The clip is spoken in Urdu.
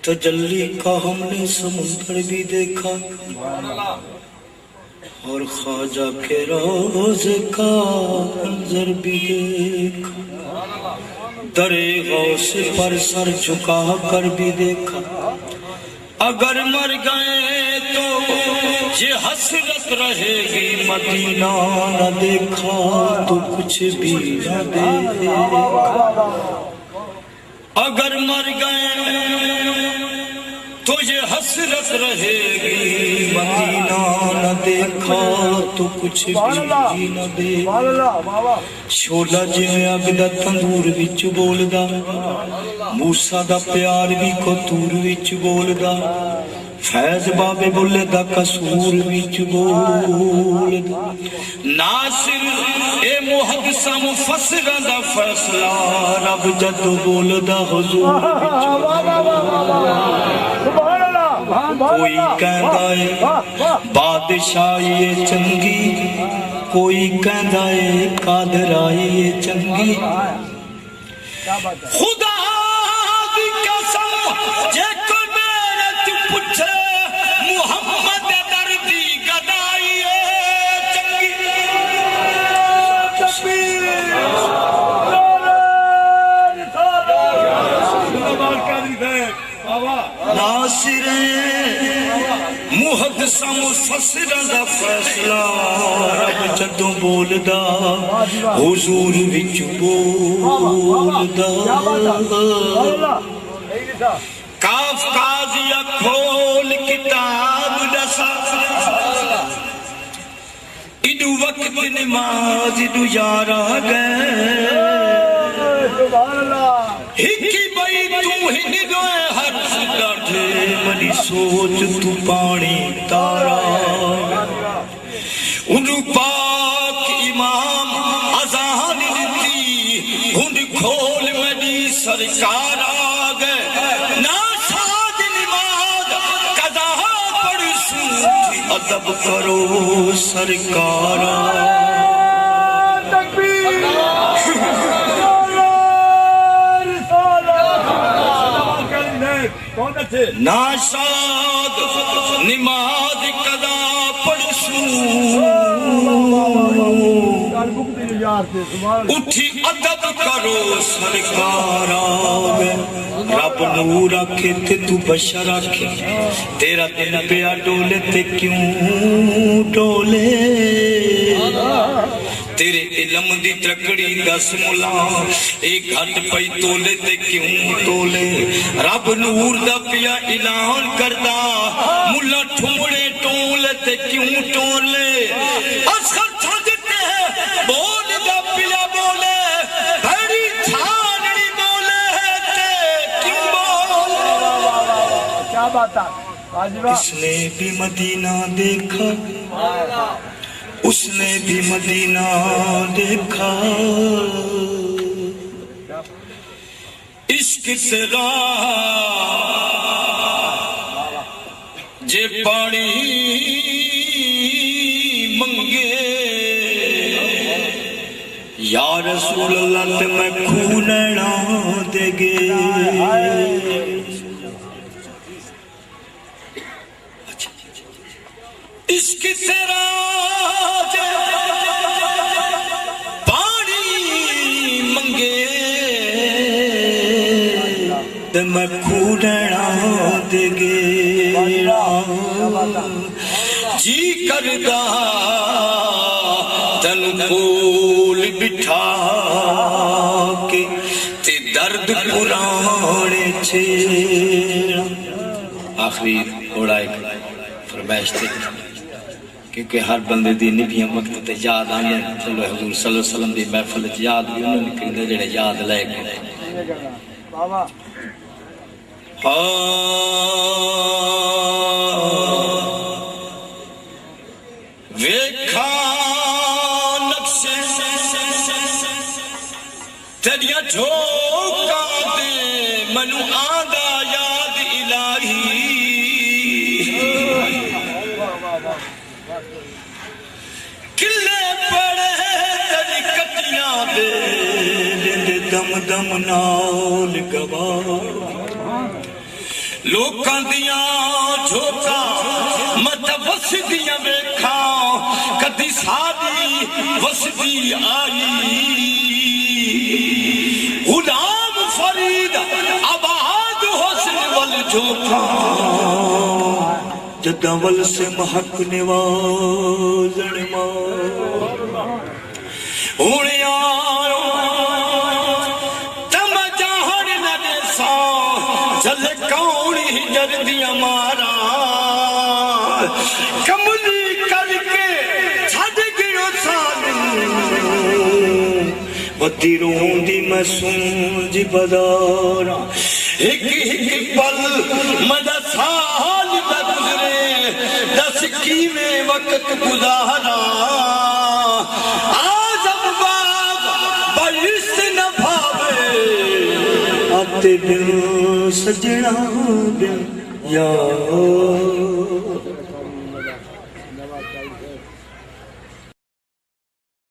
تجلی کا ہم نے سمندر بھی دیکھا اور خواجہ کے روضے کا منظر بھی دیکھا، درے غوث پر سر جھکا کر بھی دیکھا۔ اگر مر گئے تو یہ حسرت رہے گی، مدینہ نہ دیکھا تو کچھ بھی نہ دیکھا۔ اگر مر گئے تو یہ حسرت رہے گی، مدینہ نہ دیکھا تو کچھ بھی نہ دیکھا۔ شولا جویں اگ دا تندور وچ بولدا، موسیٰ دا پیار بھی قطور وچ بولدا، فیض بابے بولے دا قصور وچ بولدا۔ ناصر اے محدثہ مفسرہ دا فیصلہ، رب جد بولدا حضور وچ بولدا۔ کوئی کہندا ہے بادشاہی چنگی، کوئی کہندا ہے قادرائی چنگی۔ خدا دی قسم جے کوئی میرے تو پوچھے، محمد دردی گدائی چنگی۔ ناصر محدثہ مفسرہ دا فیصلہ، رب جدوں بولدا حضور وچ بولدا۔ کاف قاضیہ کھول کتاب دسا، ایڈو وقت نماز ایڈو یارا گئے، ہکی بئی تو ہی نگوئے ہر ڈاٹھے منی سوچ تو پانی تارا۔ انہوں پاک امام اذان دیتی، انہوں کھول منی سرکار آگئے، ناشاد نماز قضا پڑھ سوچی، ادب کرو سرکار آگئے۔ ناشاد نماز قضا پڑھسوں، اٹھی ادب کرو سرکار آگئے۔ رب نور آکھے تے تو بشر آکھے، تیرا دل پیا ڈولے تے کیوں ڈولے؟ تیرے علم دی ترکڑی دس ملا، ایک گھٹ پئی تولے تے کیوں تولے؟ رب نور دا پیا اعلان کردا، ملا ٹھمڑے ٹولے تے کیوں ٹولے؟ اصغر چھجتے ہیں بول دا پیا بولے، بھڑی چھانڑی بولے تے کیوں بولے؟ کیا بات ہے؟ اس نے بھی مدینہ دیکھا، اس نے بھی مدینہ دیکھا، عشق تیرا جے پانی منگے، یا رسول اللہ تے میں کھونینا دے گے۔ عشق تیرا پانی منگے تے میں کھونینا دے گے، جی کردا تن کول بٹھا کے تے درد پرانے چھیڑا۔ آخری اوڑا ایک فرمائش تھی، کیونکہ ہر بندے دی نبیاں وقت تے یاد آنے، چلو حضور صلی اللہ علیہ وسلم دی محفل یاد بھی انہوں نے کہندے جڑے یاد لے گئے۔ ویکھا نقشے تیریاں جھوکاں دے، منو آندا یاد الہی، قلعے پڑے تیری کٹیاں دے، دم دم نال گواہ لوکاں دیاں جھوکاں مت وسدیاں ویکھاں کدی سادی وسدی آئی غلام فرید آباد حسن ول جھوکاں جدول سے محک نوازن اوڑیا تم جہر نہ دیسا جل کونی جردیاں مارا کملی کر کے چھڑ گرو سالوں بدی روندی میں سونجی بدارا ایک پل مدہ سال میں گزرے دس کی میں وقت گزارا آزم باغ بائیس نہ بھاوے آتے دن سجنا دن یا